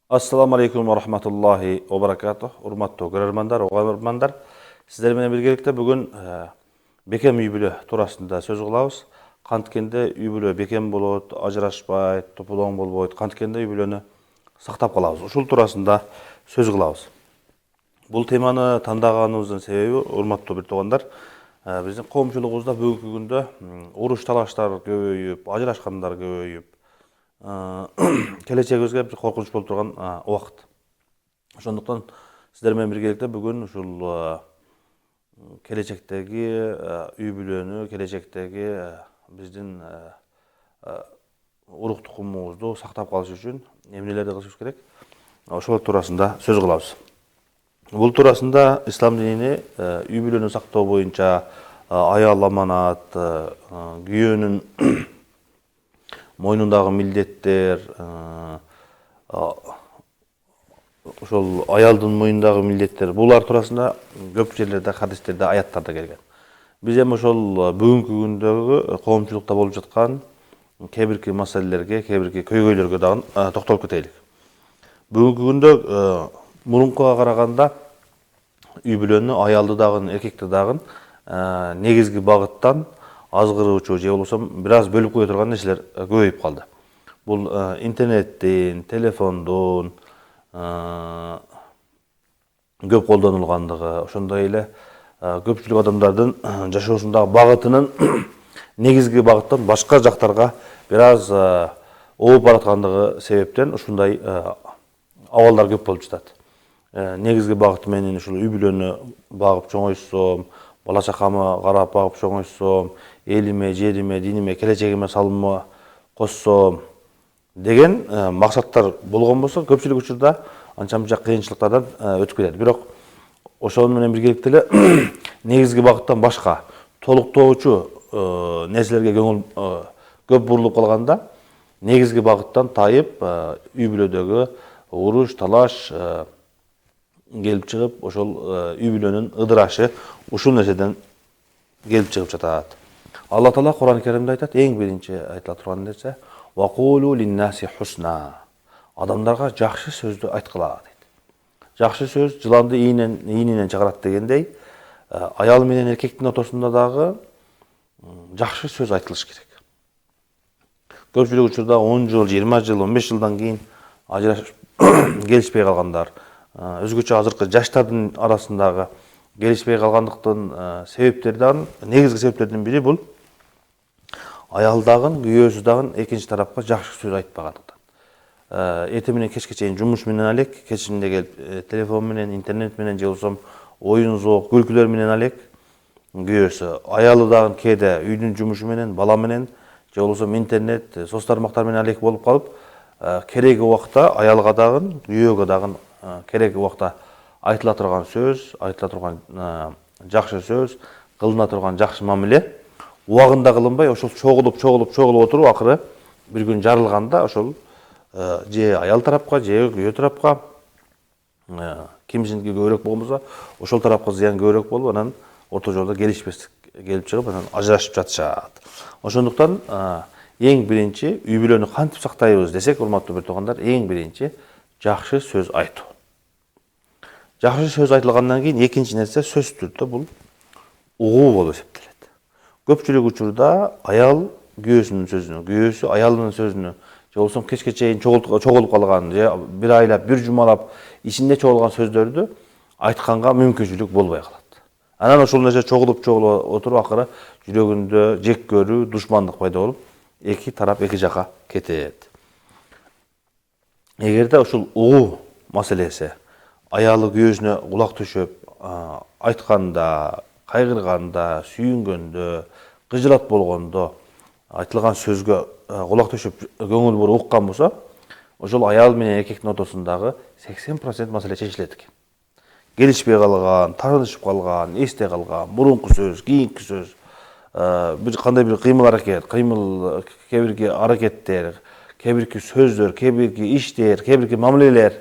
Assalamu alaikum wa rahmatullahi wa barakatuh. Урматтуу көрөрмандар, угармандар. Сиздер менен биргеликте бүгүн бекем үй бүлө туурасында сөз кылабыз. Канткенде үй бүлө бекем болот, ажырашпайт, топулоң болбойт, канткенде үй бүлөнү сактап калабыз. Ушул туурасында сөз кылабыз. Бул теманы тандаганыбыздын себеби, урматтуу бир туугандар, биздин коомчулугубузда бүгүнкү күндө уруш талаштар көбөйүп, ажырашкандар көбөйүп, келечегибизге бир коркунуч болуп турган убакыт. Ошондуктан сиздер менен биргеликте бүгүн ушул келечектеги үй бүлөнү, келечектеги биздин урук тукумубузду сактап калыш үчүн эмнелерди кылышыбыз керек? Ошол туурасында сөз кылабыз. Бул туурасында ислам дини үй бүлөнү сактоо боюнча аял аманат, күйөөнүн мойнундагы милдеттер, ошол аялдын мойнундагы милдеттер, булар туурасында көп жерлерде, хадистерде, аяттарда келген. Биз эми ошол бүгүнкү күндөгү коомчулукта болуп жаткан кээ-бирки маселелерге, кээ-бирки көйгөйлөргө дагы токтолуп кетелик. Бүгүнкү күндө мурункуга караганда үй бүлөнү, аялды дагы, эркекти дагы негизги багыттан азгыруучу же болбосо бир аз бөлүп кое турган нерселер көбөйүп калды. Бул интернеттин, телефондун көп колдонулгандыгы, ошондой эле көпчүлүк адамдардын жашоосундагы багытынын негизги багыттан башка жактарга бир аз ооп бараткандыгы себептен ушундай абалдар көп болуп жатат. Негизги багыты менен ушул үй бүлөнү багып чоңойтсом, бала чакамы карап багып чоңойтсом, элиме, жериме, диниме, келечегиме салымы коссом деген максаттар болгон болсо, көпчүлүк учурда анча-мынча кыйынчылыктардан өтүп кетет. Бирок ошол менен биргеликте эле негизги багыттан башка толуктоочу нерселерге көңүл көп бурулуп калганда, негизги багыттан тайып, үй бүлөдөгү уруш, талаш келип чыгып, ошол үй бүлөнүн ыдырашы ушул нерседен келип чыгып жатат. Алла Таала Кур'ан-ы Керимде айтат, эң биринчи айтыла турган нерсе «Вакулу линнаси хусна». Адамдарга жакшы сөздү айткыла дейт. Жакшы сөз жыланды ийининен чыгарат дегендей, аял менен эркектин ортосунда дагы жакшы сөз айтылыш керек. Көпчүлүк учурда 10 жыл, 20 жыл, 15 жылдан кийин ажырашып келишпей калгандар, өзгөчө азыркы жаштардын арасындагы келишпей калгандыктын себептери дагы, негизги себептердин бири бул аял дагы, күйөөсү дагы экинчи тарапка жакшы сөз айтпагандыктан. Эртең менен кечке чейин жумуш менен алек, кечинде келип телефон менен, интернет менен же болбосо оюн зоок, күлкүлөр менен алек күйөөсү. Аялы дагы кээде үйдүн жумушу менен, бала менен же болбосо интернет, соц тармактар менен алек болуп калып, кереги убакта аялга дагы, күйөөгө дагы кереги убакта айтыла турган сөз, айтыла турган жакшы сөз, кылына турган жакшы мамиле убагында кылынбай, ошол чогулуп отуруп, акыры бир күн жарылганда ошол же аял тарапка, же күйөө тарапка кимисиники көбүрөөк болгонбосо, ошол тарапка зыян көбүрөөк болуп, анан орто жолдо келишпестик келип чыгып, анан ажырашып жатышат. Ошондуктан эң биринчи үй бүлөнү кантип сактайбыз десек, урматтуу бир туугандар, эң биринчи жакшы сөз айтуу. Жакшы сөз айтылгандан кийин экинчи нерсе сөз түрдө бул угуу болуп эсептелет. Көпчүлүк учурда аял күйөөсүнүн сөзүнө, күйөөсү аялынын сөзүнө, же болбосо кечке чейин чогулуп калган, же бир айлап, бир жумалап ичинде чогулган сөздөрдү айтканга мүмкүнчүлүк болбой калат. Анан ошол нерсе чогулуп отуруп, акыры жүрөгүндө жек көрүү, душмандык пайда болуп, эки тарап эки жака кетет. Эгерде ушул угуу маселеси аялы күйөөсүнө кулак түшөп, айтканда, кайгырганда, сүйүнгөндө, кыжылат болгондо айтылган сөзгө кулак түшөп, көңүл буруп уккан болсо, ошол аял менен эркектин ортосундагы 80% маселе чечилет экен. Келишпей калган, таарынышып калган, эсте калган, мурунку сөз, кийинки сөз, бир кандай бир кыймыл-аракет, кээ-бирки аракеттер, кээ-бирки сөздөр, кээ-бирки иштер, кээ-бирки мамилелер,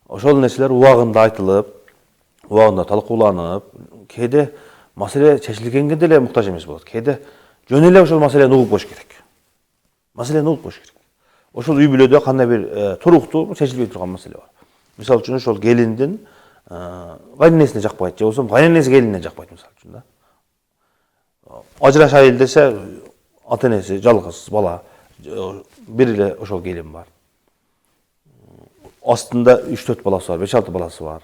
ошол нерселер убагында айтылып, убагында талкууланып, кээде маселе чечилгенге деле муктаж эмес болот. Кээде жөн эле ошол маселени угуп коюш керек. ошол үй бүлөдө кандай бир туруктуу чечилбей турган маселе бар. Мисалы үчүн ошол келиндин кайненесине жакпайт, же болбосо кайненеси келинине жакпайт мисалы үчүн да. Ажырашайын десе ата энеси жалгыз бала, бир эле ошол келин бар. Астында 3-4 баласы бар, 5-6 баласы бар.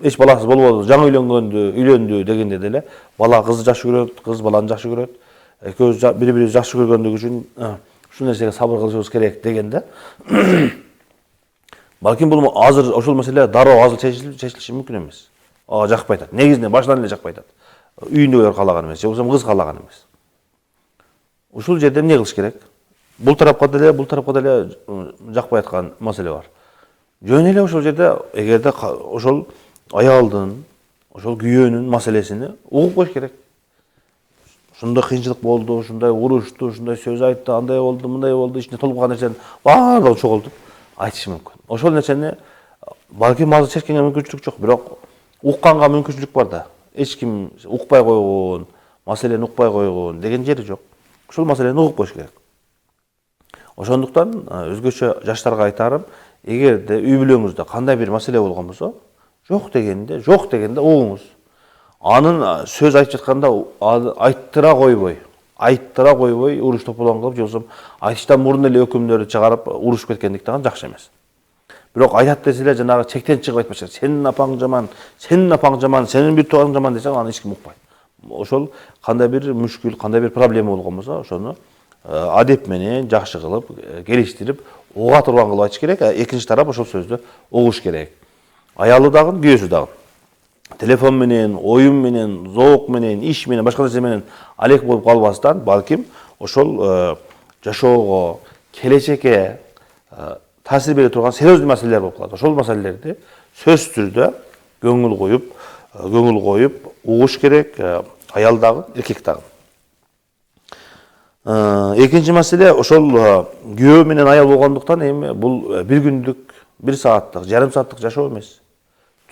Эч баласыз болбоду, жаңы үйлөндү дегенде деле бала кызды жакшы көрөт, кыз баланы жакшы көрөт. Экөөбүз бири-бирибизди жакшы көргөндүгү үчүн ушул нерсеге сабыр кылышыбыз керек дегенде балким бул азыр ошол маселе дароо азыр чечилиши мүмкүн эмес. Ага жакпай атат. Негизинен башынан эле жакпай атат. Үйүндөгүлөр каалаган эмес, же болбосо кыз каалаган эмес. Ушул жерде эмне кылыш керек? Бул тарапка деле жакпай аткан маселе бар. Жөн эле ошол жерде эгерде ошол аялдын, ошол күйөөнүн маселесини угуп коюш керек. Ушундай кыйынчылык болду, ушундай урушту, ушундай сөз айтты, андай болду, мындай болду, ичинде толкуган нерсени баардыгын чогултуп айтышы мүмкүн. Ошол нерсени балким азыр чечкенге мүмкүнчүлүк жок, бирок укканга мүмкүнчүлүк бар да. Эч ким укпай койгон, маселени укпай койгон деген жери жок. Ушул маселени угуп коюш керек. Ошондуктан өзгөчө жаштарга айтарым, эгерде үй бүлөңүздө кандай бир маселе болгон болсо, жок дегенде угуңуз. Анын сөз айтып жатканда айттыра койбой, уруш тополон кылып, же болбосо айтыштан мурун эле өкүмдөрдү чыгарып урушуп кеткендик дагы жакшы эмес. Бирок айтат десе эле жанагы чектен чыгып айтпашы. Сенин апаң жаман, сенин бир туугаң жаман десе аны эч ким укпайт. Ошол кандай бир мүшкүл, кандай бир проблема болгон болсо, ошону адеп менен жакшы кылып, келиштирип, уга турган кылып айтыш керек. Экинчи тарап ошол сөздү угуш керек. Аялы дагы, күйөөсү дагы. Телефон менен, оюн менен, зоок менен, иш менен, башка нерсе менен алек болуп калбастан, балким ошол жашоого, келечекке таасир бере турган серьезный маселелер болуп калат. Ошол маселелерди сөзсүз түрдө көңүл коюп угуш керек, аял дагы, эркек дагы. Экинчи маселе ошол күйөө менен аял болгондуктан эми бул бир күндүк, 1 сааттык, жарым сааттык жашоо эмес.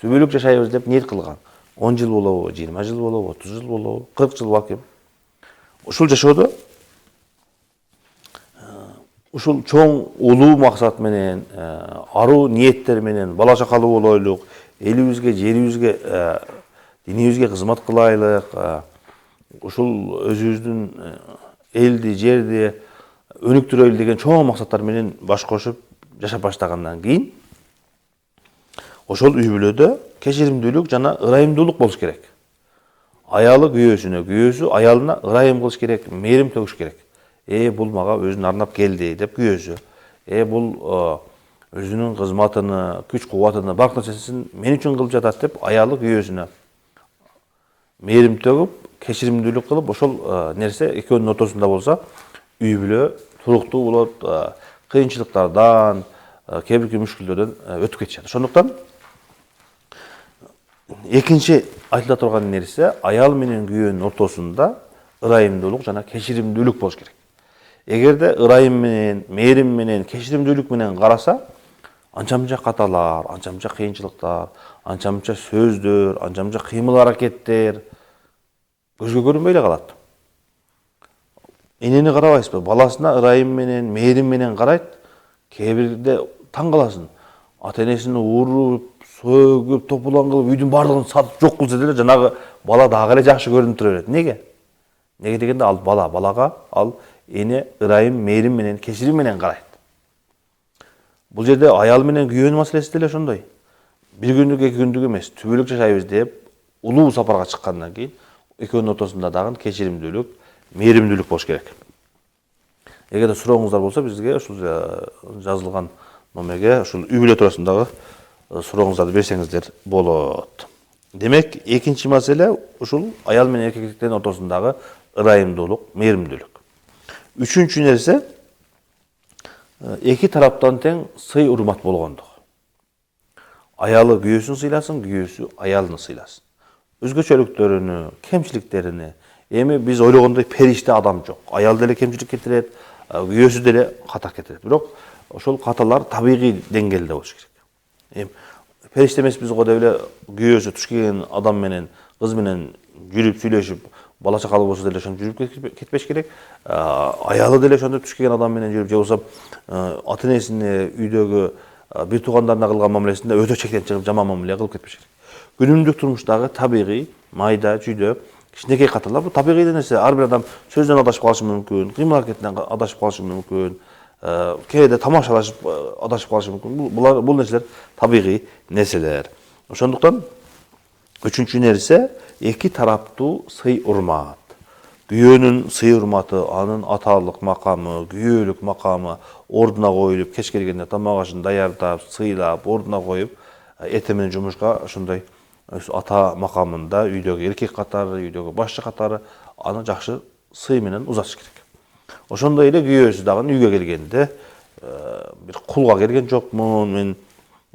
Түбөлүк жашайбыз деп ниет кылган. 10 жыл болобу, 20 жыл болобу, 30 жыл болобу, 40 жыл балким. Ушул жашоодо ушул чоң улуу максат менен, аруу ниеттер менен бала чакалуу болойлук, элибизге, жерибизге, динибизге кызмат кылайлык, ушул өзүбүздүн элди, жерди өнүктүрөйлү деген чоң максаттар менен баш кошуп жашап баштагандан кийин ошол үй бүлөдө кечиримдүүлүк жана ырайымдуулук болуш керек. Аялы күйөөсүнө, күйөөсү аялына ырайым кылыш керек, мээрим төгүш керек. Бул мага өзүн арнап келди деп күйөөсү. Бул өзүнүн кызматыны, күч кубатыны, бак нерсесин мен үчүн кылып жатат деп аялы күйөөсүнө мээрим төгүп, кечиримдүүлүк кылып, ошол нерсе экөөнүн ортосунда болсо, үй бүлө туруктуу болот, кыйынчылыктардан, кээ бир мүшкүлдөрдөн өтүп кетишет. Ошондуктан экинчи айтыла турган нерсе аял менен күйөөнүн ортосунда ырайымдуулук жана кечиримдүүлүк болуш керек. Эгерде ырайым менен, мээрим менен, кечиримдүүлүк менен караса, анча-мынча каталар, анча-мынча кыйынчылыктар, анча-мынча сөздөр, анча-мынча кыймыл аракеттер көзгө көрүнбөй эле калат. Энени карабайсызбы? Баласына ырайым менен, мээрим менен карайт. Кээ бирде таң каласың. Ата энесин уруп, сөгүп, тополон кылып, үйдүн баардыгын сатып жок кылса деле жанагы бала дагы эле жакшы көрүнүп тура берет. Неге? Неге дегенде ал балага ал эне ырайым, мээрим менен, кечирим менен карайт. Бул жерде аял менен күйөөнүн маселеси деле ошондой. Бир күндүк, 2 күндүк эмес, түбөлүк жашайбыз деп улуу сапарга чыккандан кийин экөөнүн ортосунда дагы кечиримдүүлүк, мээримдүүлүк болуш керек. Эгерде сурооңуздар болсо, бизге ушул жазылган номерге ушул үй бүлө туурасындагы сурооңуздарды берсеңиздер болот. Демек, экинчи маселе ушул аял менен эркектин ортосундагы ырайымдуулук, мээримдүүлүк. Үчүнчү нерсе эки тараптан тең сый урмат болгондугу. Аялы күйөөсүн сыйласын, күйөөсү аялын сыйласын. Өзгөчөлүктөрүнү, кемчиликтерини, эми биз ойлогондой периште адам жок. Аял деле кемчилик кетирет, күйөөсү деле ката кетирет. Бирок ошол каталар табигый деңгээлде болуш керек. Периште эмеспиз го деп эле күйөөсү туш келген адам менен, кыз менен жүрүп сүйлөшүп, бала чакалы болсо деле ошентип жүрүп кетпеш керек. Аялы деле ошондой туш келген адам менен жүрүп, же болбосо ата энесине, үйдөгү бир туугандарына кылган мамилесинде өтө чектен чыгып жаман мамиле кылып кетпеш керек. Күнүмдүк турмуштагы табигый майда жүйдө кичинекей каталар, бул табигый нерсе. Ар бир адам сөздөн адашып калышы мүмкүн, кыймыл аракетинен адашып калышы мүмкүн, кээде тамашалашып адашып калышы мүмкүн. Бул нерселер табигый нерселер. Ошондуктан үчүнчү нерсе эки тараптуу сый урмат. Күйөөнүн сый урматы, анын аталык макамы, күйөөлүк макамы ордуна коюлуп, кеч келгенде тамак ашын даярдап, сыйлап, ордуна коюп, эртең жумушка ошондой ата макамында үйдөгү эркек катары, үйдөгү башчы катары аны жакшы сый менен узатыш керек. Ошондой эле күйөөсү дагы үйгө келгенде бир кулга келген жокмун, мен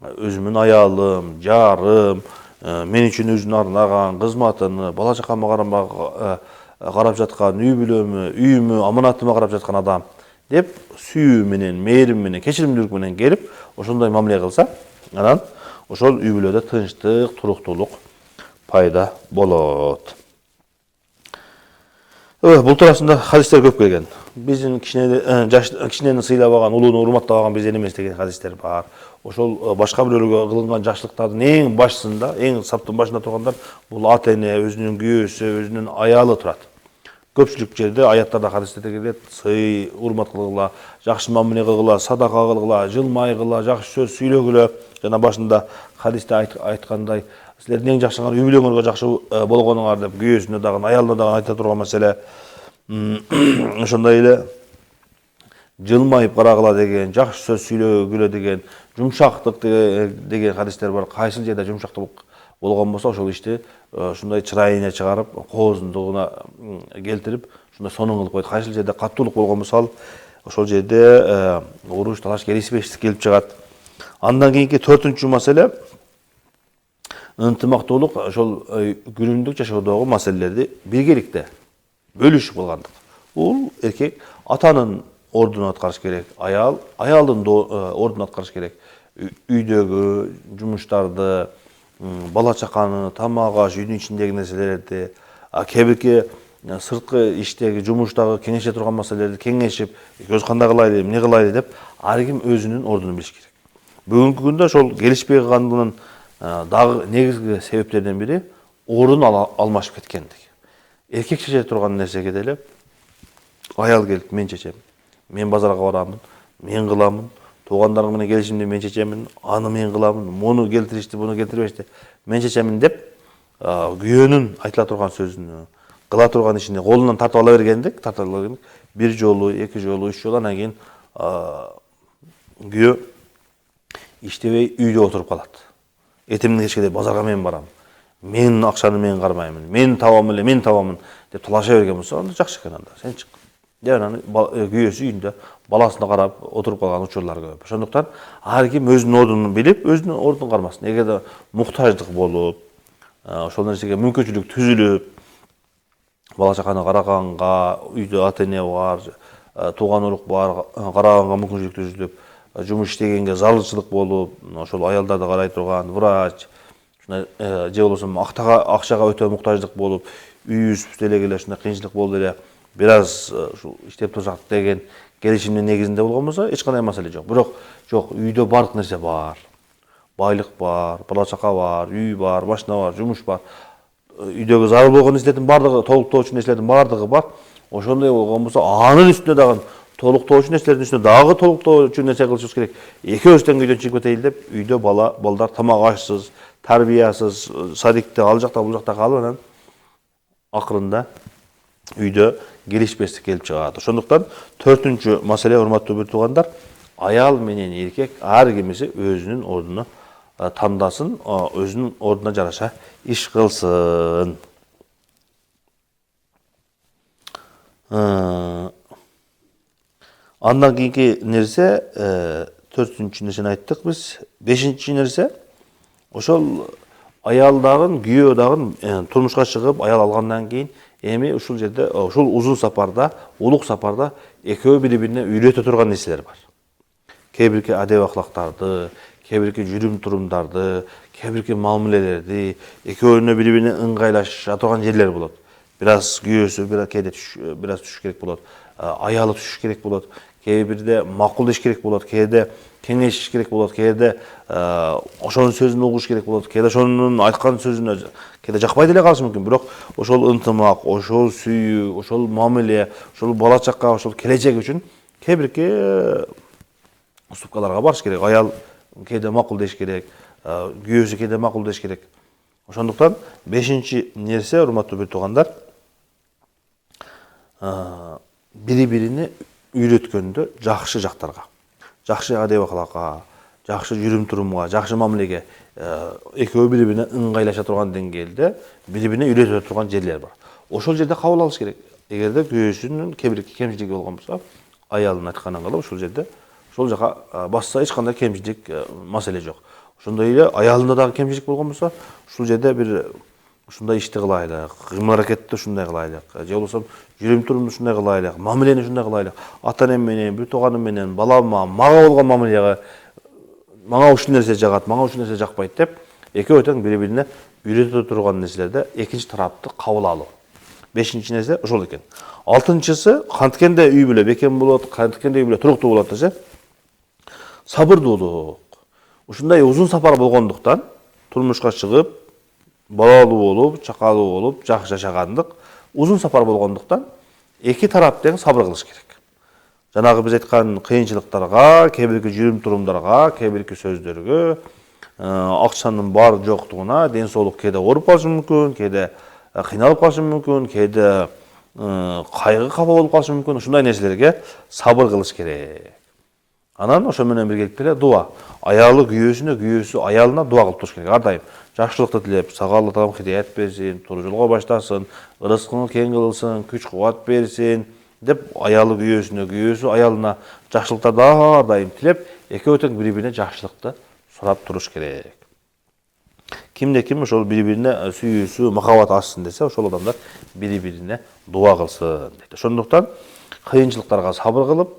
өзүмдүн аялым, жарым, мен үчүн өзүн арнаган кызматыны, бала чакама карап жаткан, үй бүлөмө, үйүмө, аманатыма карап жаткан адам деп сүйүү менен, мээрим менен, кечиримдүүлүк менен келип, ошондой мамиле кылса, анан ошол үй бүлөдө тынчтык, туруктуулук пайда болот. Бул туурасында хадистер көп келген. Биздин кичинени сыйлабаган, улууну урматтабаган бизден эмес деген хадистер бар. Ошол башка бирөөлөргө кылынган жакшылыктардын эң башысында, эң саптын башында тургандар бул ата эне, өзүнүн күйөөсү, өзүнүн аялы турат. Көпчүлүк жерде аяттарда, хадистерде келет, сый, урмат кылгыла, жакшы мамиле кылгыла, садака кылгыла, жылмайгыла, жакшы сөз сүйлөгүлө. Жана башында хадисте айткандай, силердин эң жакшыңар үй бүлөңөргө жакшы болгонуңар деп, күйөөсүнө дагы, аялына дагы айта турган маселе. Ошондой эле жылмайып карагыла деген, жакшы сөз сүйлөгүлө деген, жумшактык деген хадистер бар. Кайсыл жерде жумшактык болгон болсо, ошол ишти ушундай чырайына чыгарып, кооздугуна келтирип, ушундай сонун кылып койот. Кайсыл жерде каттуулук болгон болсо, ошол жерде уруш, талаш, келишпештик келип чыгат. Андан кийинки төртүнчү маселе ынтымактуулук, ошол күнүмдүк жашоодогу маселелерди биргеликте бөлүшүп кылгандык. Бул эркек атанын ордуну аткарыш керек, аялдын ордуну аткарыш керек. Үйдөгү жумуштарды, бала чаканы, тамак аш, үйдүн ичиндеги нерселерди, кээ бирки сырткы иштеги, жумуштагы кеңеше турган маселелерди кеңешип, экөөбүз кандай кылайлы, эмне кылайлы деп, ар ким өзүнүн ордунун билиш керек. Бүгүнкү күндө ошол келишпей калгандыгынын дагы негизги себептеринин бири ордун алмашып кеткендик. Эркек чече турган нерсеге деле аял келип, мен чечем, мен базарга барамын, мен кыламын, туугандарым менен келишимди мен чечемин, аны мен кыламын, муну келтиришти, буну келтирбешти, мен чечемин деп, күйөөнүн айтыла турган сөзүнө, кыла турган ишине колунан тартып ала бергендик, бир жолу, эки жолу, үч жолу, анан кийин күйөө иштебей үйдө отуруп калат. Эртең кечке базарга мен барам, мен акчаны мен кармаймын, мен табамын деп талаша берген болсо, анда жакшы экен, анда сен чык. Деп анан күйөөсү үйүндө баласына карап отуруп калган учурлар көп. Ошондуктан ар ким өзүнүн ордунун билип, өзүнүн ордун кармасын. Эгерде муктаждык болуп, ошол нерсеге мүмкүнчүлүк түзүлүп, бала чаканы караганга, үйдө ата эне бар, тууган урук бар, караганга мүмкүнчүлүк түзүлүп, жумуш иштегенге зарылчылык болуп, ошол аялдарды карай турган врач, же болбосо акчага өтө муктаждык болуп, үйүбүз деле ушундай кыйынчылык болду эле, бир аз ушул иштеп турсак деген келишимдин негизинде болгон болсо, эч кандай маселе жок. Бирок жок, үйдө бардык нерсе бар. Байлык бар, бала чака бар, үй бар, машина бар, жумуш бар. Үйдөгү зарыл болгон нерселердин бардыгы, толуктоочу нерселердин бардыгы бар. Ошондой болгон болсо, анын үстүнө дагы толуктоочу нерселердин үстүнө дагы толуктоочу нерсе кылышыбыз керек. Экөөбүз тең үйдөн чыгып кетейли деп, үйдө балдар тамак ашсыз, тарбиясыз, садикте ал жакта бул жакта калып, анан акырында үйдө келишпестик келип чыгат. Ошондуктан төртүнчү маселе, урматтуу бир туугандар, аял менен эркек ар кимиси өзүнүн ордуну тандасын, өзүнүн ордуна жараша иш кылсын. Андан кийинки нерсе, төртүнчү нерсени айттык биз. Бешинчи нерсе, ошол аял дагы, күйөө дагы турмушка чыгып, аял алгандан кийин эми ушул жерде, ушул узун сапарда, улук сапарда экөө бири-бирине үйрөтө турган нерселер бар. Кээ бирки адеп акылактарды, кээ бирки жүрүм турумдарды, кээ бирки мамилелерди, экөөнүнө бири-бирине ыңгайлаша турган жерлер болот. Biraz kүйөөсү biraz түшүш керек болот. Аялы түшүш керек болот. Кээ бирде макул иш керек болот, кээде кеңешиш керек болот, кээде ошонун сөзүн угуш керек болот, кээде ошонун айткан сөзүнө кээде жакпай деле калышы мүмкүн. Бирок ошол ынтымак, ошол сүйүү, ошол мамиле, ошол бала чакка, ошол келечек үчүн кээ бирки уступкаларга барыш керек. Аял кээде макул деш керек, күйөөсү кээде макул деш керек. Ошондуктан 5-чи нерсе, урматтуу бир туугандар, бири-бирине үйрөткөндө жакшы жактарга, жакшы адеп акылакка, жакшы жүрүм-турумга, жакшы мамилеге экөө бири-бирине ыңгайлаша турган деңгээлде бири-бирине үйрөтө турган жерлер бар. Ошол жерде кабыл алыш керек. Эгерде күйөөсүнүн кемчилиги болгон болсо, аялдын айтканын кылып ошол жерде ошол жака басса эч кандай кемчилик маселе жок. Ошондой эле аялында дагы кемчилик болгон болсо, ушул жерде бир ушундай ишти кылайлык, кыймыл-аракетти ушундай кылайлык, же болбосо жүрүм-турумду ушундай кылайлык, мамилени ушундай кылайлык. Ата-энем менен, бир тууганым менен, балама, мага болгон мамилеге, мага ушул нерсе жагат, мага ушул нерсе жакпайт деп, экөө тең бири-бирине үйрөтө турган нерселерде экинчи тарапты кабыл алуу. 5-чи нерсе ошол экен. 6-чысы канткенде үй бүлө бекем болот, канткенде үй бүлө туруктуу болот десе, сабырдуулук. Ушундай узун сапар болгондуктан турмушка чыгып, балалуу болуп, чакалуу болуп, жакшы жашагандык узун сапар болгондуктан эки тарап тең сабыр кылыш керек. Жанагы биз айткан кыйынчылыктарга, кээ бирки жүрүм-турумдарга, кээ бирки сөздөргө, акчанын бар жоктугуна, ден соолук кээде ооруп калышы мүмкүн, кээде кыйналып калышы мүмкүн, кээде кайгы капа болуп калышы мүмкүн. Ушундай нерселерге сабыр кылыш керек. Анан ошо менен биргеликте эле дуа. Аялы күйөөсүнө, күйөөсү аялына дуа кылып туруш керек. Ар дайым жакшылыкты тилеп, сага Алла таалам хидаят берсин, туура жолго баштасын, ырыскыңы кең кылсын, күч-кубат берсин деп аялы күйөөсүнө, күйөөсү аялына жакшылыктарды ар дайым тилеп, экөө тең бири-бирине жакшылыкты сурап туруш керек. Кимде-ким ошол бири-бирине сүйүүсү, махабат ашсын десе, ошол адамдар бири-бирине дуа кылсын дейт. Ошондуктан кыйынчылыктарга сабыр кылып,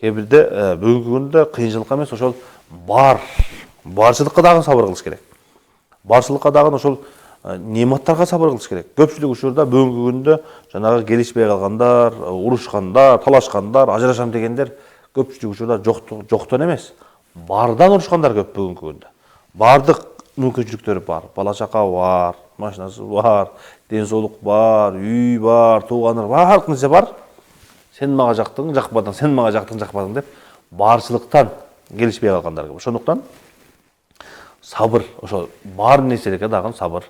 кээ бирде бүгүнкү күндө кыйынчылыкка эмес, ошол барчылыкка дагы сабыр кылыш керек. Барчылыкка дагы ошол нематтарга сабыр кылыш керек. Көпчүлүк учурда бүгүнкү күндө жанагы келишпей калгандар, урушкандар, талашкандар, ажырашам дегендер көпчүлүк учурда жоктон эмес, бардан урушкандар көп бүгүнкү күндө. Бардык мүмкүнчүлүктөрү бар, бала чака бар, машинасы бар, ден соолук бар, үй бар, туугандар баардык нерсе бар. Сен мага жактың, жакпадың, сен мага жактың, жакпадың деп барчылыктан келишпей калгандар көп. Ошондуктан сабыр, ошо бар нерселерге дагы сабыр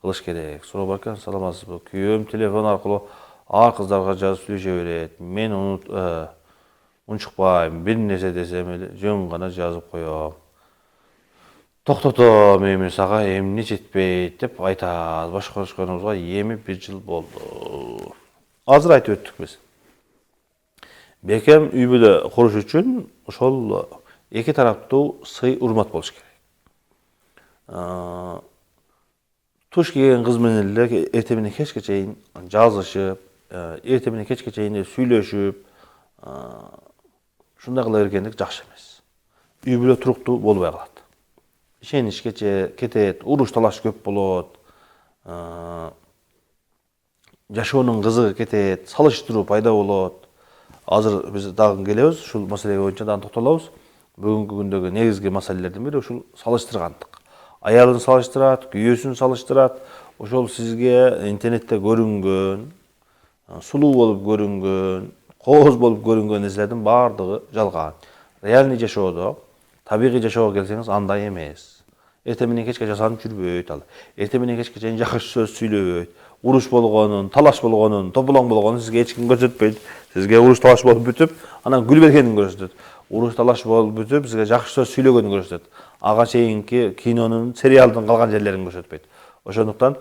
кылыш керек. Суроо бар экен, саламатсызбы? Күйөөм телефон аркылуу ар кыздарга жазып сүйлөшө берет. Мен унчукпайм, бир нерсе десем эле жөн гана жазып коём. Токтотом, эми сага эмне жетпейт деп айтат. Башкарышканыбызга эми 1 жыл болду. Азыр айтып өттүк биз. Бекем үй бүлө куруш үчүн ошол эки тараптуу сый урмат болуш керек. Туш келген кыз менен эле эртең менен кечке чейин жазышып, эртең менен кечке чейин сүйлөшүп, ушундай кыла бергендик жакшы эмес. Үй бүлө туруктуу болбой калат. Ишеничке кетет, уруш талаш көп болот. Жашоонун кызыгы кетет, салыштыруу пайда болот. Азыр биз дагы келебиз, ушул маселе боюнча дагы токтолобуз. Бүгүнкү күндөгү негизги маселелердин бири ушул салыштыргандык. Аялын салыштырат, күйөөсүн салыштырат. Ошол сизге интернетте көрүнгөн, сулуу болуп көрүнгөн, кооз болуп көрүнгөн нерселердин баардыгы жалган. Реальный жашоодо, табигый жашоого келсеңиз андай эмес. Эртең менен кечке жасанып жүрбөйт ал. Эртең менен кечке чейин жакшы сөз сүйлөбөйт. Уруш болгонун, талаш болгонун, тополоң болгонун сизге эч ким көрсөтпөйт. Сизге уруш талаш болуп бүтүп, анан күл бергенин көрсөтөт. Уруш талаш болуп бүтүп, сизге жакшы сөз сүйлөгөнүн көрсөтөт. Ага чейинки кинонун, сериалдын калган жерлерин көрсөтпөйт. Ошондуктан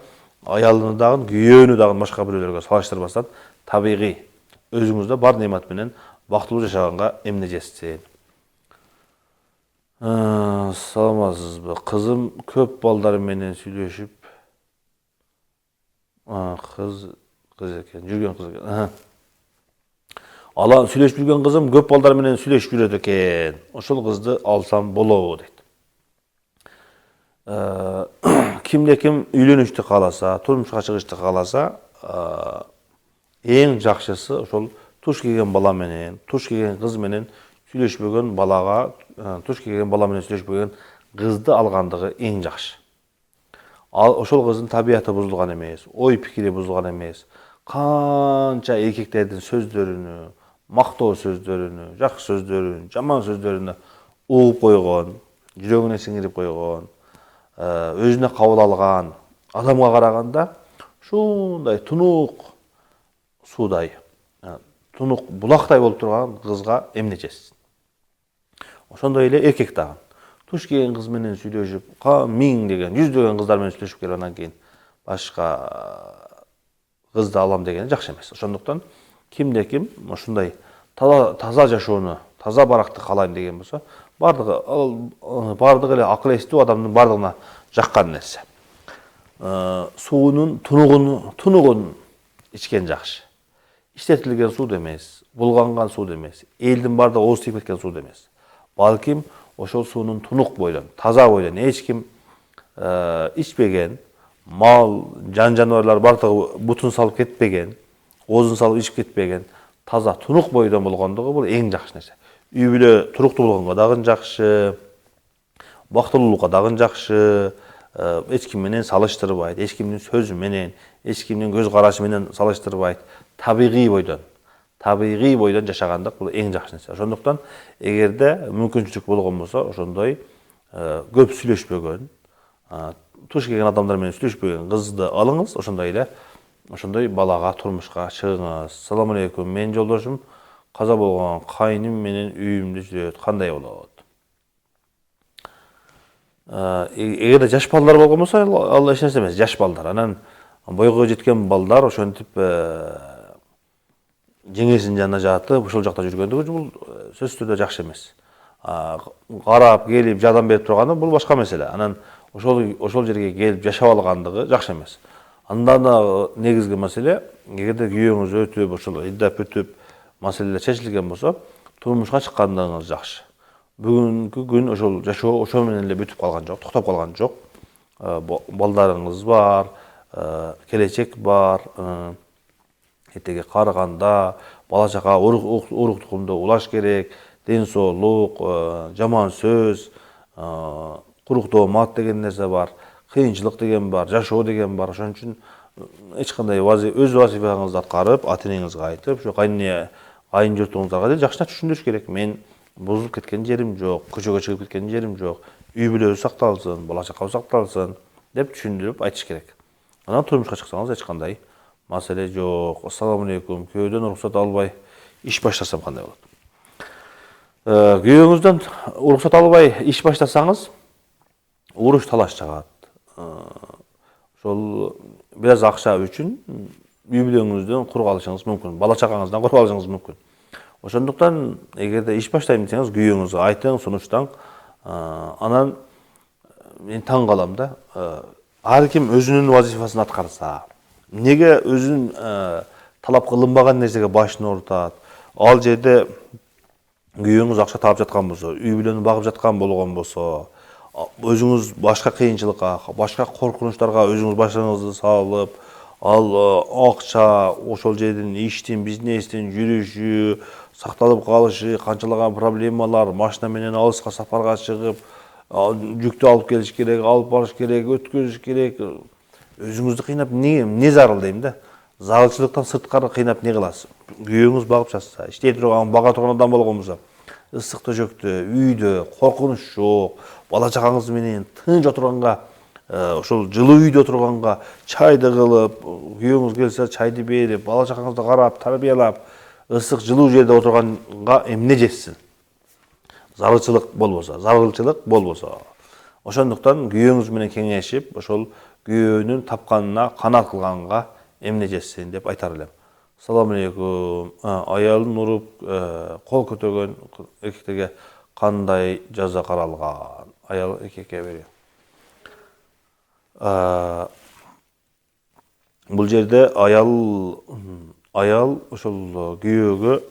аялыны дагы, күйөөнү дагы башка бирөөлөргө салыштырбастан, табигый өзүңүздө бар немат менен бактылуу жашаганга эмне жетсин. Саламатсызбы? Кызым көп балдары менен сүйлөшүп, кыз экен, жүргөн кыз экен. Ала сүйлөшүп жүргөн кызым көп балдар менен сүйлөшүп жүрөт экен. Ошол кызды алсам болобу дейт. Кимде ким үйлөнүштү кааласа, турмушка чыгышты кааласа, эң жакшысы ошол туш келген бала менен, туш келген кыз менен сүйлөшпөгөн балага, туш келген бала менен сүйлөшпөгөн кызды алгандыгы эң жакшы. Ошол кыздын табияты бузулган эмес, ой пикири бузулган эмес. Канча эркектердин сөздөрүнү, мактоо сөздөрүнү, жакшы сөздөрүн, жаман сөздөрүнү угуп койгон, жүрөгүнө сиңирип койгон, өзүнө кабыл алган адамга караганда ушундай тунук суудай, тунук булактай болуп турган кызга эмнечесиз. Ошондой эле эркек дагы. Туш келген кыз менен сүйлөшүп, миңдеген, жүздөгөн кыздар менен сүйлөшүп келип анан кийин башка кызды алам деген жакшы эмес. Ошондуктан кимде ким ушундай таза жашоону, таза баракты каалайм деген болсо, бардыгы эле акыл эстүү адамдын бардыгына жаккан нерсе. Суунун тунугун ичкен жакшы. Иштетилген суу эмес, булганган суу эмес, элдин бардыгы ооз тийип кеткен суу эмес. Балким ошол суунун тунук бойдон, таза бойдон эч ким ичпеген, мал, жаныбарлар бардыгы бутун салып кетпеген, оозун салып ичип кетпеген, таза тунук бойдон болгондугу бул эң жакшы нерсе. Үй бүлө туруктуу болгонго дагы жакшы, бактылуулукка дагы жакшы, эч ким менен салыштырбайт, эч кимдин сөзү менен, эч кимдин көз карашы менен салыштырбайт, табигый бойдон жашагандык бул эң жакшы нерсе. Ошондуктан эгерде мүмкүнчүлүк болгон болсо, ошондой көп сүйлөшпөгөн, туш келген адамдар менен сүйлөшпөгөн кызды алыңыз, ошондой балага турмушка чыгыңыз. Салам алейкум, менин жолдошум каза болгон, кайным менен үйүмдө жүрөт, кандай болот? Эгерде жаш балдар болгон болсо, ал эч нерсе эмес, жаш балдар. Анан бойго жеткен балдар ошентип жеңесинин жанына жатып, ошол жакта жүргөндүгү бул сөзсүз түрдө жакшы эмес. Карап, келип, жардам берип турганы бул башка маселе. Анан ошол жерге келип жашап алгандыгы жакшы эмес. Андан негизги маселе, эгерде күйөөңүз өтүп, ошол иддап өтүп, маселелер чечилген болсо, турмушка чыккандыгыңыз жакшы. Бүгүнкү күн ошол жашоо ошол менен эле бүтүп калган жок, токтоп калган жок. Балдарыңыз бар, келечек бар, эртеге карыганда бала чака уруктукумду улаш керек, ден соолук, жаман сөз, куруктоо мат деген нерсе бар, кыйынчылык деген бар, жашоо деген бар. Ошон үчүн эч кандай өз вазифаңызды аткарып, ата-энеңизге айтып, ушу кайын журтуңуздарга жакшына түшүндүрүш керек. Мен бузулуп кеткен жерим жок, көчөгө чыгып кеткен жерим жок, үй бүлөбүз сакталсын, бала чакабыз сакталсын деп түшүндүрүп айтыш керек. Анан турмушка чыксаңыз эч кандай маселе жок. Ассаламу алейкум, күйөөдөн уруксат албай иш баштасам кандай болот? Күйөөңүздөн уруксат албай иш баштасаңыз, уруш талаш чыгат. Ошол бир аз акча үчүн үй бүлөңүздөн куруп алышыңыз мүмкүн, бала чакаңыздан куруп алышыңыз мүмкүн. Ошондуктан эгерде иш баштайм десеңиз, күйөөңүзгө айтың, сунуштаң. Анан мен таң калам да, ар ким өзүнүн вазифасын аткарса, неге өзүнүн талап кылынбаган нерсеге башын оорутат? Ал жерде күйөөңүз акча таап жаткан болсо, үй бүлөнү багып жаткан болгон болсо, өзүңүз башка кыйынчылыкка, башка коркунучтарга өзүңүз башыңызды салып, ал акча, ошол жердин иштин, бизнестин жүрүшү, сакталып калышы, канчалаган проблемалар, машина менен алыска сапарга чыгып, жүктү алып келиш керек, алып барыш керек, өткөзүш керек. Өзүңүздү кыйнап не зарыл дейм да. Зарылчылыктан сырткары кыйнап не кыласыз? Күйөөңүз багып жатса, иштей турган, бага турган адам болгон болсо, ысык төшөктө, үйдө коркунуч жок, бала чакаңыз менен тынч отурганга, ошол жылуу үйдө отурганга чайды кылып, күйөөңүз келсе чайды берип, бала чакаңызды карап, тарбиялап, ысык жылуу жерде отурганга эмне жетсин? Зарылчылык болбосо. Ошондуктан күйөөңүз менен кеңешип, ошол күйөөнүн тапканына канаат кылганга эмне жетсин деп айтар элем. Салам алейкум. Аялын уруп, кол көтөргөн эркектерге кандай жаза каралган? Аял эркекке берген. Бул жерде аял ошол күйөөгө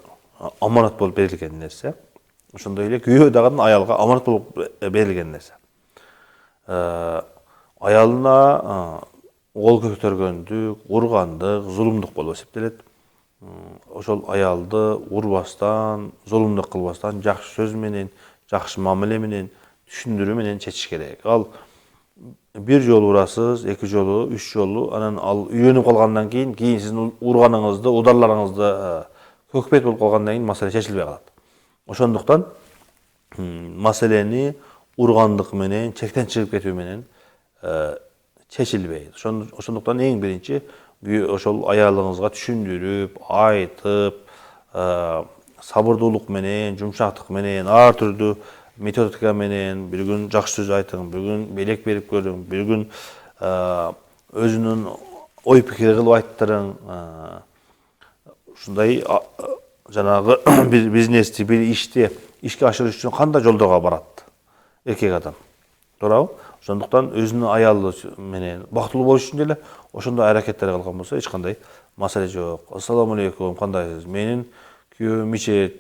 аманат болуп берилген нерсе. Ошондой эле күйөө дагы аялга аманат болуп берилген нерсе. Аялына кол көтөргөндүк, ургандык, зулумдук болуп эсептелет. Ошол аялды урбастан, зулумдук кылбастан жакшы сөз менен, жакшы мамиле менен, түшүндүрүү менен чечиш керек. Ал бир жолу урасыз, эки жолу, үч жолу, анан ал үйрөнүп калгандан кийин сиздин урганыңызды, ударларыңызды көкпет болуп калгандан кийин маселе чечилбей калат. Ошондуктан маселени ургандык менен, чектен чыгып кетүү менен чечилбейт. Ошондуктан эң биринчи ошол аялыңызга түшүндүрүп, айтып, сабырдуулук менен, жумшактык менен, ар түрдүү методика менен, бир күн жакшы сөз айтың, бир күн белек берип көрүң, бир күн өзүнүн ой пикири кылып айттырың. Ушундай жанагы бир бизнести, бир ишти ишке ашырыш үчүн кандай жолдорго барат эркек адам. Туурабы? Ошондуктан өзүнүн аялы менен бактылуу болуш үчүн деле ошондой аракеттер кылган болсо эч кандай маселе жок. Ассаламу алейкум, кандайсыз? Менин күйөөм мичет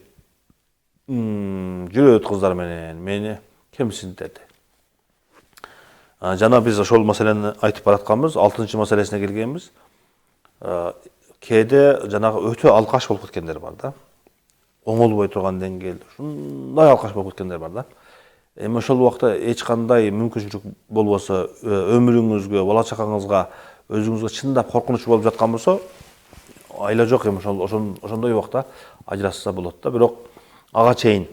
жүрөт кыздар менен, мени кемсинтет. Жана биз ошол маселени айтып баратканбыз, 6-чы маселесине келгенбиз. Кээде жанагы өтө алкаш болуп кеткендер бар да. Оңолбой турган деңгээлде, ушундай алкаш болуп кеткендер бар да. Эми ошол убакта эч кандай мүмкүнчүлүк болбосо, өмүрүңүзгө, бала чакаңызга, өзүңүзгө чындап коркунуч болуп жаткан болсо, айла жок, эми ошондой убакта ажырашса болот да. Бирок ага чейин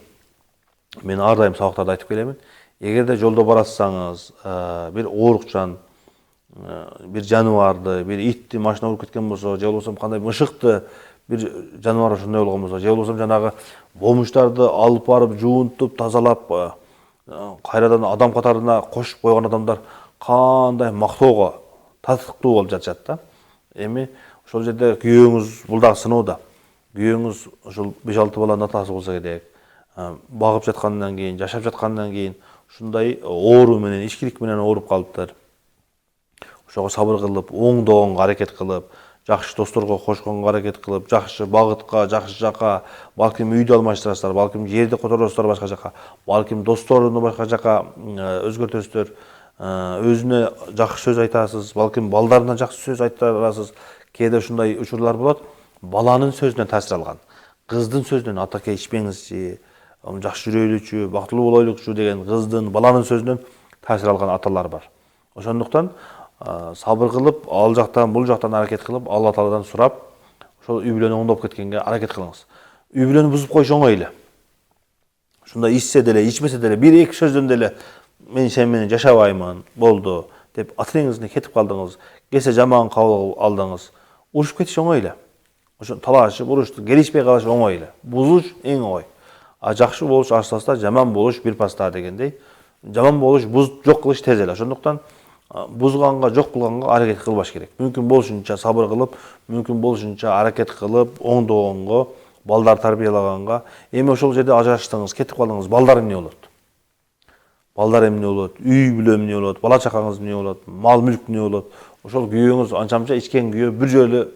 мен ар дайым сабактарда айтып келемин. Эгерде жолдо баратсаңыз, бир оорукчан, бир жаныбарды, бир итти машина уруп кеткен болсо, же болбосо кандай мышыкты бир жаныбар ошондой болгон болсо, же болбосо жанагы бомуштарды алып барып, жуунтуп, тазалап, кайрадан адам катарына кошуп койгон адамдар кандай мактоого татыктуу болуп жатышат да. Эми ошол жерде күйөөңүз бул дагы сыноо да. Күйөөңүз ошол 5-6 баланын атасы болсо керек. Багып жаткандан кийин, жашап жаткандан кийин ушундай оору менен, ичкилик менен ооруп калыптыр. Ошого сабыр кылып, оңдогонго аракет кылып, жакшы досторго кошконго аракет кылып, жакшы багытка, жакшы жака, балким үйдү алмаштырасыздар, балким жерди которосуздар башка жака, балким досторуну башка жака өзгөртөсүздөр, өзүнө жакшы сөз айтасыз, балким балдарына жакшы сөз айтасыз. Кээде ушундай учурлар болот. Баланын сөзүнөн таасир алган, кыздын сөзүнөн атаке ичпеңизчи, жакшы жүрөйлүчү, бактылуу болойлучу деген кыздын, баланын сөзүнөн таасир алган аталар бар. Ошондуктан сабыр кылып, ал жактан, бул жактан аракет кылып, Алла Тааладан сурап, ошол үй бүлөнү оңдоп кеткенге аракет кылыңыз. Үй бүлөнү бузуп коюш оңой эле. Ушундай ичсе деле, ичмесе деле, бир-эки сөздөн деле мен сен менен жашабаймын, болду деп ата-энеңизден кетип калдыңыз, келсе жаман кабыл алдыңыз. Урушуп кетиш оңой эле. Ошо талашып, урушуп, келишпей калыш оңой эле. Бузуш эң оңой. Жакшы болуш арстаста, жаман болуш бир паста дегендей. Жаман болуш жок кылыш тез эле. Ошондуктан бузганга, жок кылганга аракет кылбаш керек. Мүмкүн болушунча сабыр кылып, мүмкүн болушунча аракет кылып, оңдогонго, балдар тарбиялаганга. Эми ошол жерде ажыраштыңыз, кетип калдыңыз, балдар эмне болот? Балдар эмне болот? Үй бүлө эмне болот? Бала чакаңыз эмне болот? Мал мүлк эмне болот? Ошол күйөөңүз анча-мынча ичкен күйөө бир жолу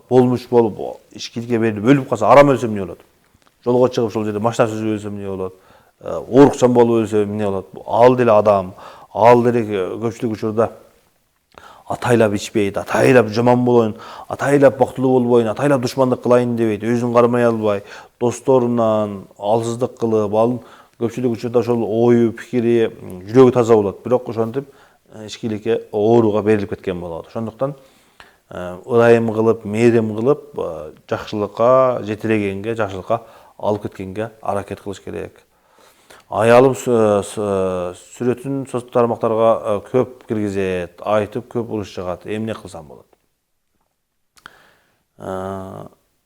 болмуш болуп, ичкиликке берилип өлүп калса, арам өлсө эмне болот? Жолго чыгып ошол жерде машина сүзүп өлсө эмне болот? Оорукчан болуп өлсө эмне болот? Ал деле адам, ал деле көпчүлүк учурда атайлап ичпейт, атайлап жаман болоюн, атайлап бактылуу болбоюн, атайлап душмандык кылайын дебейт, өзүн кармай албай, досторунан алсыздык кылып, ал көпчүлүк учурда ошол ою, пикири, жүрөгү таза болот, бирок ошентип ичкиликке, ооруга берилип кеткен болот. Ошондуктан ырайым кылып, мээрим кылып, жакшылыкка жетелегенге, жакшылыкка алып кеткенге аракет кылыш керек. Аялым сүрөтүн социалдык тармактарга көп киргизет, айтып көп уруш чыгат. Эмне кылсам болот?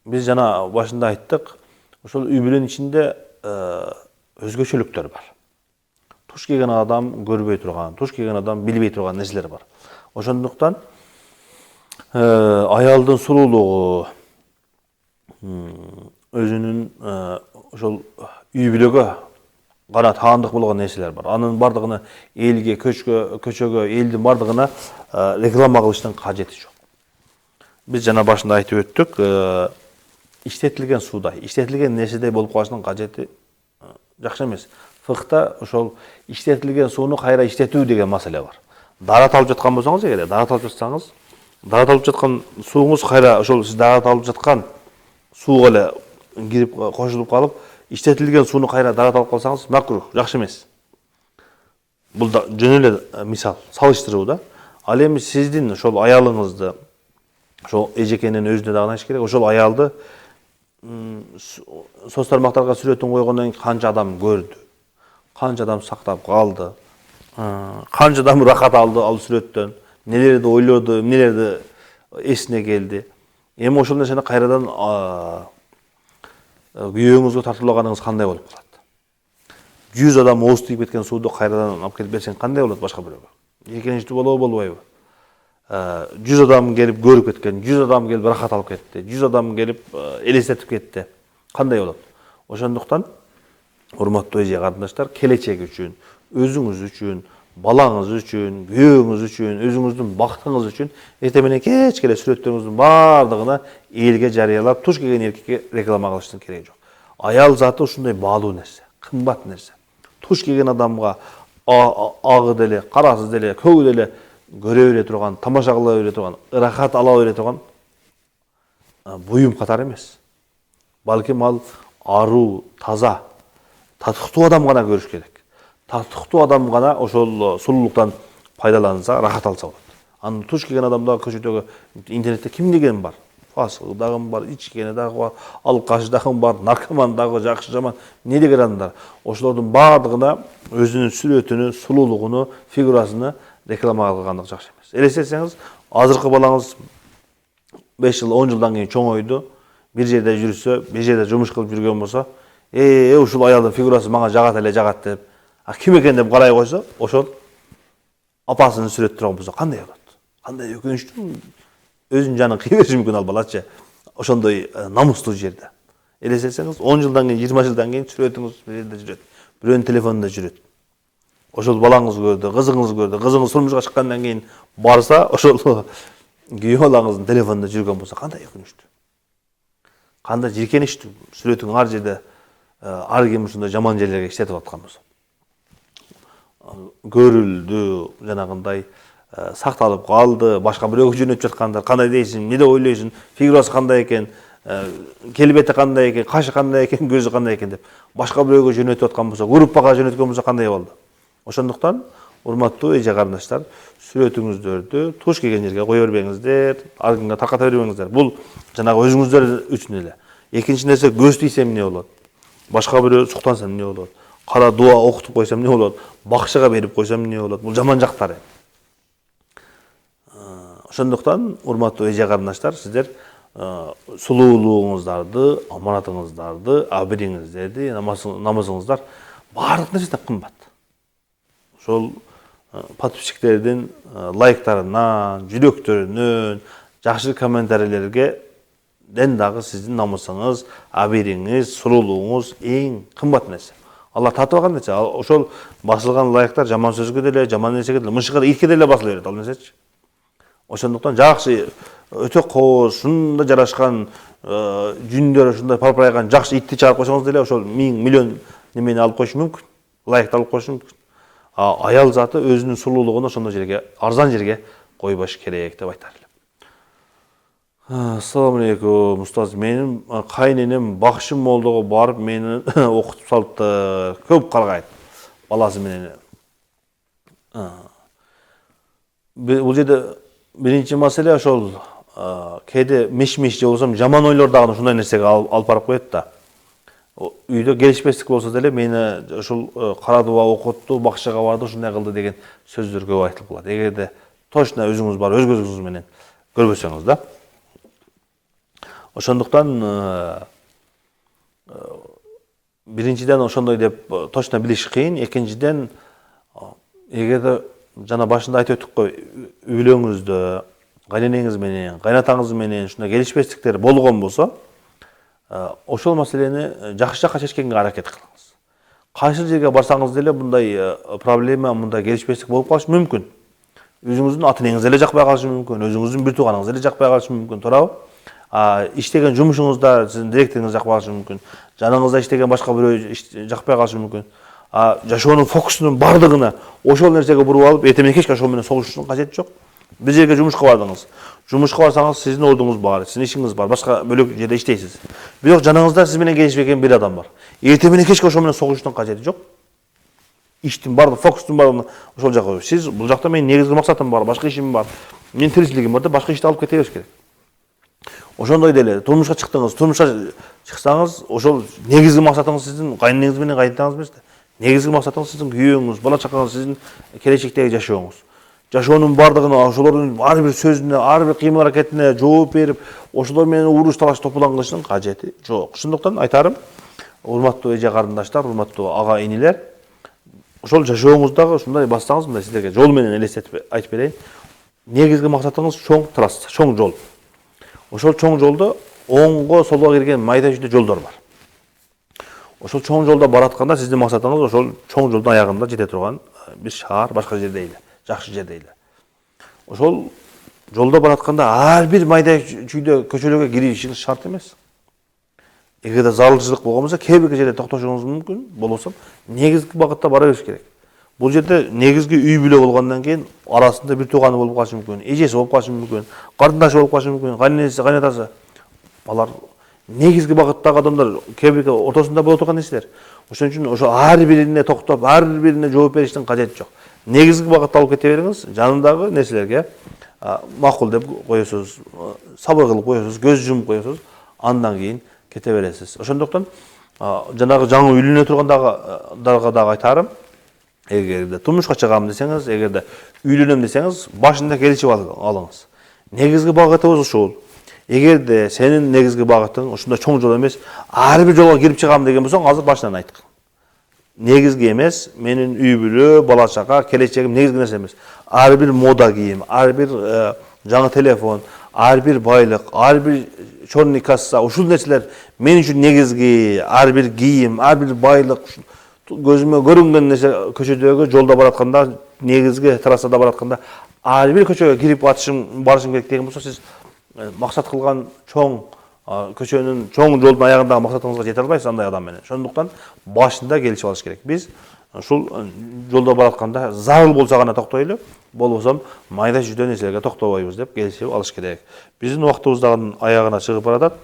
Биз жана башында айттык, ошол үй бүлөнүн ичинде өзгөчөлүктөр бар. Туш келген адам көрбөй турган, туш келген адам билбей турган нерселер бар. Ошондуктан аялдын сулуулугу, өзүнүн ошол үй бүлөгө гана таандык болгон нерселер бар. Анын бардыгына элге, көчөгө, элдин бардыгына реклама кылыштын кажети жок. Биз жана башында айтып өттүк, иштетилген суудай, иштетилген нерседей болуп калыштын кажети жакшы эмес. Фыкта ошол иштетилген сууну кайра иштетүү деген маселе бар. дарат алып жатқан болсаңыз, егер дарат алып жатсаңыз, дарат алып жатқан суыңыз қайра ошол сиз дарат алып жатқан суға эле кирип кошулуп калып, иштетилген сууну кайра дарат алып калсаңыз, макрух, жакшы эмес. Бул да жөн эле мисал, салыштыруу да. Ал эми сиздин ошол аялыңызды, ошол эжекенин өзүнө дагы айтыш керек. Ошол аялды соц тармактарга сүрөтүн койгондон кийин канча адам көрдү, канча адам сактап калды, канча адам рахат алды ал сүрөттөн, нелерди ойлоду, эмнелерди эсине келди. Эми ошол нерсени кайрадан күйөөңүзгө тартуулаганыңыз кандай болуп калат? 100 адам ооз тийип кеткен сууду кайрадан алып келип берсең кандай болот башка бирөөгө? Ийкеничтүү болобу, болбойбу? 100 адам келип көрүп кеткен, 100 адам келип рахат алып кетти, 100 адам келип элестетип кетти. Кандай болот? Ошондуктан, урматтуу эже карындаштар, келечек үчүн, өзүңүз үчүн, балаңыз үчүн, күйөөңүз үчүн, өзүңүздүн бактыңыз үчүн эртең менен кечке эле сүрөттөрүңүздүн баардыгына элге жарыялап, туш келген эркекке реклама кылыштын кереги жок. Аял заты ушундай баалуу нерсе, кымбат нерсе. Туш келген адамга агы деле, карасы деле, көгү деле көрө бере турган, тамаша кыла бере турган, ырахат ала бере турган буюм катары эмес. Балким ал аруу, таза, татыктуу адам гана көрүш керек. Татыктуу адам гана ошол сулуулуктан пайдаланса, рахат алса болот. Анын туш келген адамдагы көчөдөгү интернетте ким деген бар? Фасык дагы бар, ичкени дагы бар, алкаш дагы бар, наркоман дагы, жакшы жаман, не деген адамдар. Ошолордун баардыгына өзүнүн сүрөтүнү, сулуулугуну, фигурасыны реклама кылгандык жакшы эмес. Элестетсеңиз, азыркы балаңыз 5 жыл, 10 жылдан кийин чоңойду, бир жерде жүрсө, бир жерде жумуш кылып жүргөн болсо, ушул аялдын фигурасы мага жагат деп, ким экен деп карай койсо, ошол апасынын сүрөтү турган болсо кандай болот? Кандай өкүнүчтүү, өзүнүн жанын кый бериши мүмкүн ал балачы. Ошондой намустуу жерде. Элестетсеңиз, 10 жылдан кийин, 20 жылдан кийин сүрөтүңүз бир жерде жүрөт, бирөөнүн телефонунда жүрөт. Ошол балаңыз көрдү, кызыңыз турмушка чыккандан кийин барса, ошол күйөө балаңыздын телефонунда жүргөн болсо кандай өкүнүчтүү. Кандай жиркеничтүү, сүрөтүң ар жерде, ар ким ушундай жаман жерлерге иштетип аткан болсо. Көрүлдү, жанагындай сакталып калды, башка бирөөгө жөнөтүп жаткандар, кандай дейсиң, эмне деп ойлойсуң, фигурасы кандай экен, келбети кандай экен, кашы кандай экен, көзү кандай экен деп башка бирөөгө жөнөтүп аткан болсо, группага жөнөткөн болсо кандай болду? Ошондуктан, урматтуу эже карындаштар, сүрөтүңүздөрдү туш келген жерге кое бербеңиздер, ар кимге тарката бербеңиздер. Бул жанагы өзүңүздөр үчүн эле. Экинчи нерсе, көз тийсе эмне болот? Башка бирөө суктанса эмне болот? Кара дуа окутуп койсом эмне болот? Бакчыга берип койсом эмне болот? Бул жаман жактары. Ошондуктан, урматтуу эже карындаштар, сиздер сулуулугуңуздарды, аманатыңыздарды, абириңиздерди, намазыңыздар баардык нерседен кымбат. Ошол подписчиктердин лайктарынан, жүрөктөрүнөн, жакшы комментарийлерге ден дагы сиздин намысыңыз, абириңиз, сулуулугуңуз эң кымбат нерсе. Алла татып алган нерсе. Ошол басылган лайктар жаман сөзгө деле, жаман нерсеге деле, мышыга да, итке деле басыла берет, ал нерсечи. Ошондуктан жакшы, өтө кооз, ушундай жарашкан жүндөр, ушундай парпырайган жакшы итти чыгарып койсоңуз деле, ошол 1000 миллион немени алып коюшу мүмкүн. Лайкты алып коюшу мүмкүн. Аял заты өзүнүн сулуулугун ошондой жерге, арзан жерге койбош керек деп айтар элем. Ассаламу алейкум, устаз. Менин кайненем бакшы молдого барып мени окутуп салыпты. Көп каргайт баласы менен. Бул жерде биринчи маселе ошол кээде меш-меш же болсом жаман ойлор дагы ушундай нерсеге алып барып коет да. Үйдө келишпестик болсо деле мени ушул кара дуа окутту, бакчага барды, ушундай кылды деген сөздөр көп айтылып калат. Эгерде точно өзүңүз бар, өз көзүңүз менен көрбөсөңүз да. Ошондуктан биринчиден ошондой деп точно билиш кыйын, экинчиден эгерде жана башында айтып өттүк го, үйлөрүңүздө кайненеңиз менен, кайнатаңыз менен ушундай келишпестиктер болгон болсо, ошол маселени жакшы жакка чечкенге аракет кылыңыз. Кайсы жерге барсаңыз деле мындай проблема, мындай келишпестик болуп калышы мүмкүн. Өзүңүздүн ата энеңиз деле жакпай калышы мүмкүн, өзүңүздүн бир тууганыңыз деле жакпай калышы мүмкүн, туурабы? Иштеген жумушуңузда сиздин директоруңуз жакпай калышы мүмкүн, жаныңызда иштеген башка бирөө жакпай калышы мүмкүн. жашоонун фокусунун бардыгына ошол нерсеге буруп алып, эртең кечке ошол менен согуштун кажети жок. Бир жерге жумушка бардыңыз. Жумушка барсаңыз, сиздин ордуңуз бар, сиздин ишиңиз бар, башка бөлөк жерде иштейсиз. Бирок жаныңызда сиз менен келишпеген бир адам бар. Эртең кечке ошол менен согуштун кажети жок. Иштин бардыгы, фокустун бардыгына ошол жакка коюп. Сиз бул жакта менин негизги максатым бар, башка ишим бар. Менин тиричилигим бар да, башка ишти алып кете бериш керек. Ошондой деле турмушка чыктыңыз, турмушка чыксаңыз, ошол негизги максатыңыз сиздин кайныңыз менен кайнатаңыз эмес да. Негизги максатыңыз сиздин күйөөңүз, бала чакаңыз, сиздин келечектеги жашооңуз. Жашоонун бардыгына, ошолордун ар бир сөзүнө, ар бир кыймыл аракетине жооп берип, ошолор менен уруш талаш топулан кылыштын кажети жок. Ошондуктан айтарым, урматтуу эже карындаштар, урматтуу ага инилер, ошол жашооңуздагы ушундай бастаңыз, мындай сиздерге жол менен элестетип айтып берейин. Негизги максатыңыз чоң трасса, чоң жол. Ошол чоң жолдо оңго, солго кирген майда жүдө жолдор бар. Ошол чоң жолдо баратканда сиздин максатыңыз ошол чоң жолдун аягында жете турган бир шаар, башка жерде эле, жакшы жерде эле. Ошол жолдо баратканда ар бир майда чүйдө көчөлөргө киришиңиз шарт эмес. Эгерде зарылчылык болгон болсо, кээ бир жерде токтошуңуз мүмкүн, болбосо негизги багытта бара бериш керек. Бул жерде негизги үй бүлө болгондон кийин арасында бир тууганы болуп калышы мүмкүн, эжеси болуп калышы мүмкүн, карындашы болуп калышы мүмкүн, кайненеси, кайнатасы. Алар негизги багыттагы адамдар кээ бир ортосунда боло турган нерселер. Ошон үчүн ошо ар бирине токтоп, ар бирине жооп бериштин кажети жок. Негизги багытта алып кете бериңиз, жанындагы нерселерге макул деп коесуз, сабыр кылып коесуз, көз жумуп коесуз, андан кийин кете бересиз. Ошондуктан жанагы жаңы үйлөнө тургандагы дагы айтарым, эгерде турмушка чыгам десеңиз, эгерде үйлөнөм десеңиз, башында келишип алыңыз. Негизги багытыбыз ушул. Эгерде сенин негизги багытың ушундай чоң жол эмес, ар бир жолго кирип чыгам деген болсоң, азыр башынан айт. Негизги эмес, менин үй бүлө, бала чака, келечегим негизги нерсе эмес. Ар бир мода кийим, ар бир жаңы телефон, ар бир байлык, ар бир чорный касса, ушул нерселер мен үчүн негизги. Ар бир кийим, ар бир байлык, көзүмө көрүнгөн нерсе көчөдөгү жолдо баратканда, негизги трассада баратканда ар бир көчөгө кирип барышым керек деген болсо, сиз максат кылган чоң көчөнүн чоң жолдун аягындагы максатыңызга жете албайсыз андай адам менен. Ошондуктан башында келишип алыш керек. Биз ушул жолдо баратканда зарыл болсо гана токтойлу, болбосо майда жүдө нерселерге токтобойбуз деп келишип алыш керек. Биздин убактыбыз дагы аягына чыгып баратат.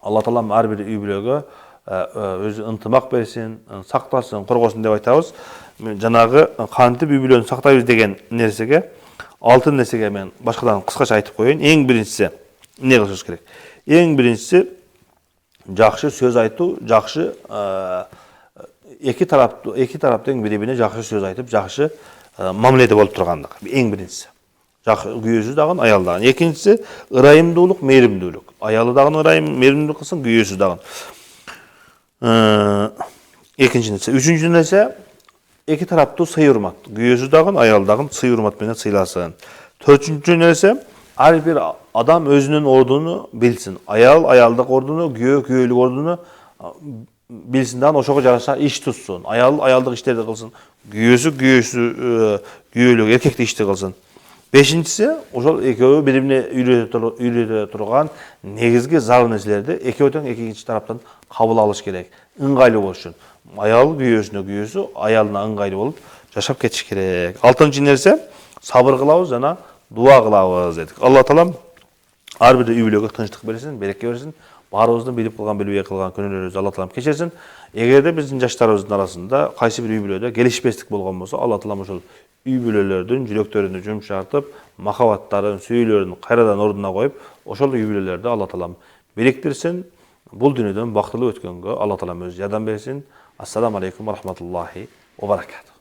Алла таалам ар бир үй бүлөгө өзү ынтымак берсин, сактасын, коргосун деп айтабыз. Жанагы кантип үй бүлөнү сактайбыз деген нерсеге, 6 нерсеге мен башкадан кыскача айтып коеюн. Эң биринчиси эмне кылышыбыз керек? Эң биринчиси жакшы сөз айтуу, жакшы эки тараптын бири-бирине жакшы сөз айтып, жакшы мамиледе болуп тургандык. Эң биринчиси. Жакшы күйөөсү дагы, аял дагы. Экинчиси ырайымдуулук, мээримдүүлүк. Аялы дагы ырайым, мээримдүүлүк кылсын, күйөөсү дагы. Экинчи нерсе. Үчүнчү нерсе эки тараптуу сый урмат. Күйөөсү дагы, аял дагы сый урмат менен сыйласын. Төртүнчү нерсе, ар бир адам өзүнүн ордуну билсин. Аял аялдык ордуну, күйөө күйөөлүк ордуну билсин дагы, ошого жараша иш тутсун. Аял аялдык иштерди кылсын, күйөөсү күйөөлүк эркектик ишти кылсын. Бешинчиси, ошол экөө бири-бирине үйрөтө турган негизги зарыл нерселерди экөөдөн экинчи тараптан кабыл алыш керек. Ыңгайлуу болуш үчүн. Аял күйөөсүнө, күйөөсү аялына ыңгайлуу болуп жашап кетиш керек. Алтынчы нерсе, сабыр кылабыз жана дуа кылабыз дедик. Алла таалам ар бир үй бүлөгө тынчтык берсин, береке берсин. Баарыбыздын билип кылган, билбей кылган күнөөлөрүбүздү Алла таалам кечирсин. Эгерде биздин жаштарыбыздын арасында кайсы бир үй бүлөдө келишпестик болгон болсо, Алла таалам ошол үй бүлөлөрдүн жүрөктөрүнү жумшартып, махабаттарын, сүйүүлөрүн кайрадан ордуна коюп, ошол үй бүлөлөрдү Алла таалам бириктирсин. Бул дүйнөдөн бактылуу өткөнгө Алла таалам өзү жардам берсин. Ассаламу алейкум ва рахматуллахи ва баракатух.